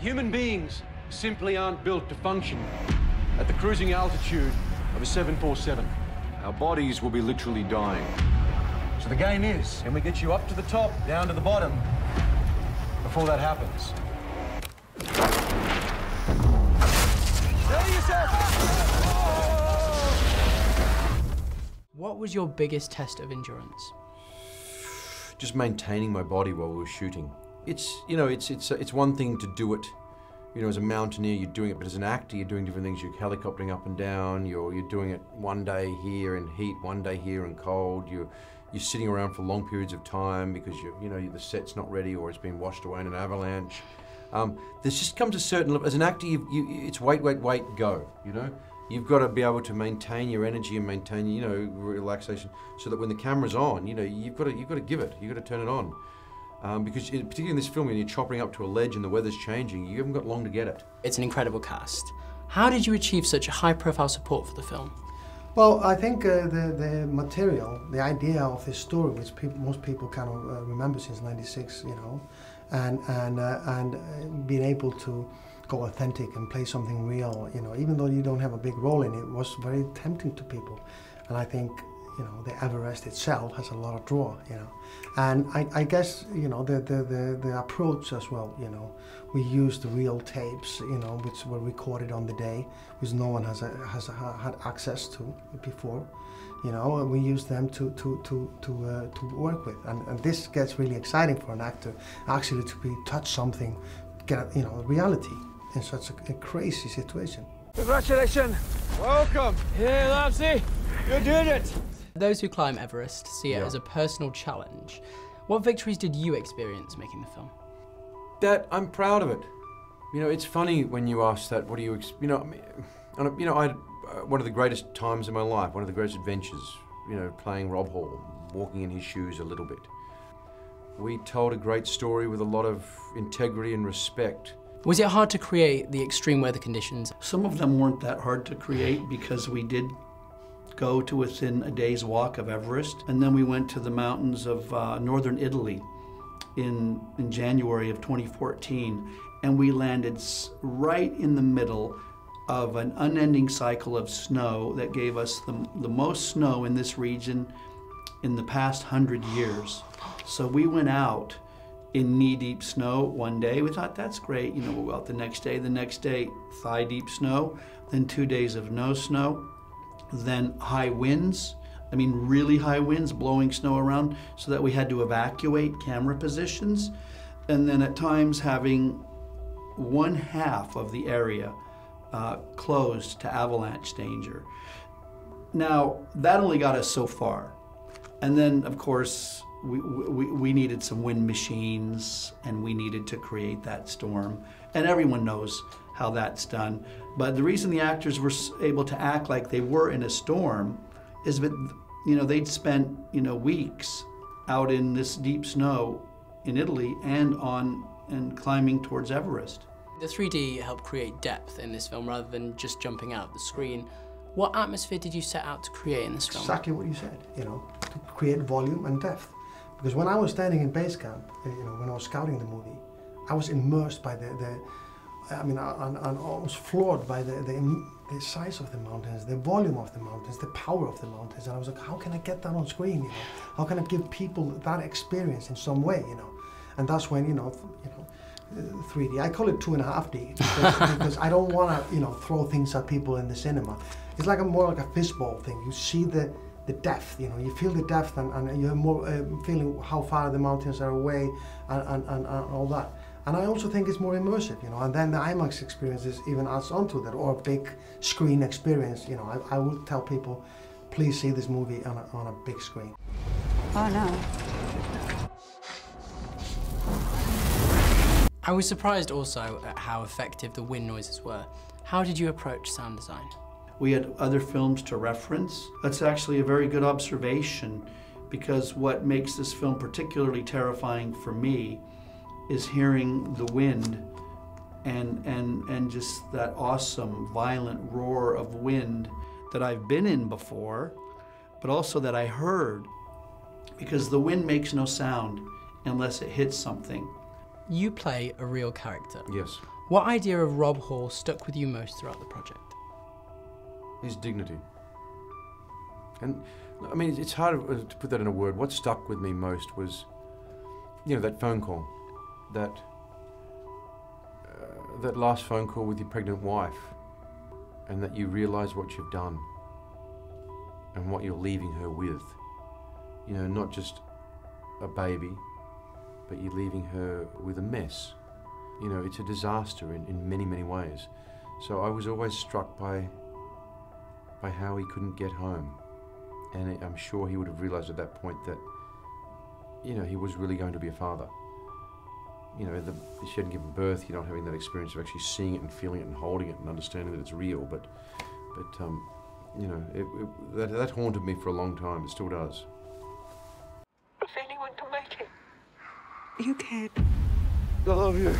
Human beings simply aren't built to function at the cruising altitude of a 747. Our bodies will be literally dying. So the game is, can we get you up to the top, down to the bottom, before that happens? Steady yourself! What was your biggest test of endurance? Just maintaining my body while we were shooting. It's one thing to do it. You know, as a mountaineer, you're doing it, but as an actor, you're doing different things. You're helicoptering up and down. You're doing it one day here in heat, one day here in cold. You're sitting around for long periods of time because the set's not ready or it's been washed away in an avalanche. There's just comes a certain level. As an actor, it's wait, go. You know, you've got to be able to maintain your energy and maintain relaxation, so that when the camera's on, you've got to give it. You've got to turn it on. Because particularly in this film, when you're chopping up to a ledge and the weather's changing, you haven't got long to get it. It's an incredible cast. How did you achieve such high-profile support for the film? Well, I think the material, the idea of this story, which most people kind of remember since '96, and being able to go authentic and play something real, even though you don't have a big role in it, was very tempting to people. And I think, the Everest itself has a lot of draw, And I guess, the approach as well, we used the real tapes, which were recorded on the day, which no one has had access to before, and we use them to work with. And this gets really exciting for an actor, actually to touch something, get, reality in such a crazy situation. Congratulations! Welcome! Hey, Lapsy! You did it! Those who climb Everest see it as a personal challenge. What victories did you experience making the film? That I'm proud of it. It's funny when you ask that. What do you, I had one of the greatest times in my life, one of the greatest adventures. Playing Rob Hall, walking in his shoes a little bit. We told a great story with a lot of integrity and respect. Was it hard to create the extreme weather conditions? Some of them weren't that hard to create because we did go to within a day's walk of Everest, and then we went to the mountains of northern Italy in January of 2014, and we landed right in the middle of an unending cycle of snow that gave us the most snow in this region in the past 100 years. So we went out in knee-deep snow one day. We thought, that's great, we'll go out the next day, thigh-deep snow, then 2 days of no snow. Then high winds, really high winds blowing snow around so that we had to evacuate camera positions. And then at times having 1/2 of the area closed to avalanche danger. Now, that only got us so far. And then, of course, we needed some wind machines and we needed to create that storm. And everyone knows how that's done. But the reason the actors were able to act like they were in a storm is that, they'd spent, weeks out in this deep snow in Italy and climbing towards Everest. The 3D helped create depth in this film rather than just jumping out of the screen. What atmosphere did you set out to create in this film? Exactly what you said, to create volume and depth. Because when I was standing in base camp, when I was scouting the movie, I was immersed by I'm almost floored by the size of the mountains, the volume of the mountains, the power of the mountains. And I was like, how can I get that on screen? How can I give people that experience in some way? And that's when 3D. I call it 2.5D because I don't want to throw things at people in the cinema. It's more like a fishbowl thing. You see the depth, you feel the depth, and you have more feeling how far the mountains are away, and all that. And I also think it's more immersive, and then the IMAX experience even adds onto that, or a big screen experience. I would tell people, please see this movie on a big screen. Oh no. I was surprised also at how effective the wind noises were. How did you approach sound design? We had other films to reference. That's actually a very good observation, because what makes this film particularly terrifying for me is hearing the wind and just that awesome, violent roar of wind that I've been in before, but also that I heard, because the wind makes no sound unless it hits something. You play a real character. Yes. What idea of Rob Hall stuck with you most throughout the project? His dignity. And, I mean, it's hard to put that in a word. What stuck with me most was, you know, that phone call. That last phone call with your pregnant wife, and that you realise what you've done and what you're leaving her with. You know, not just a baby, but you're leaving her with a mess. You know, it's a disaster in many, many ways. So I was always struck by how he couldn't get home. And I'm sure he would have realised at that point that, you know, he was really going to be a father. You know, she hadn't given birth, you're not having that experience of actually seeing it and feeling it and holding it and understanding that it's real, but you know, that haunted me for a long time. It still does. If anyone can make it, you can. I love you.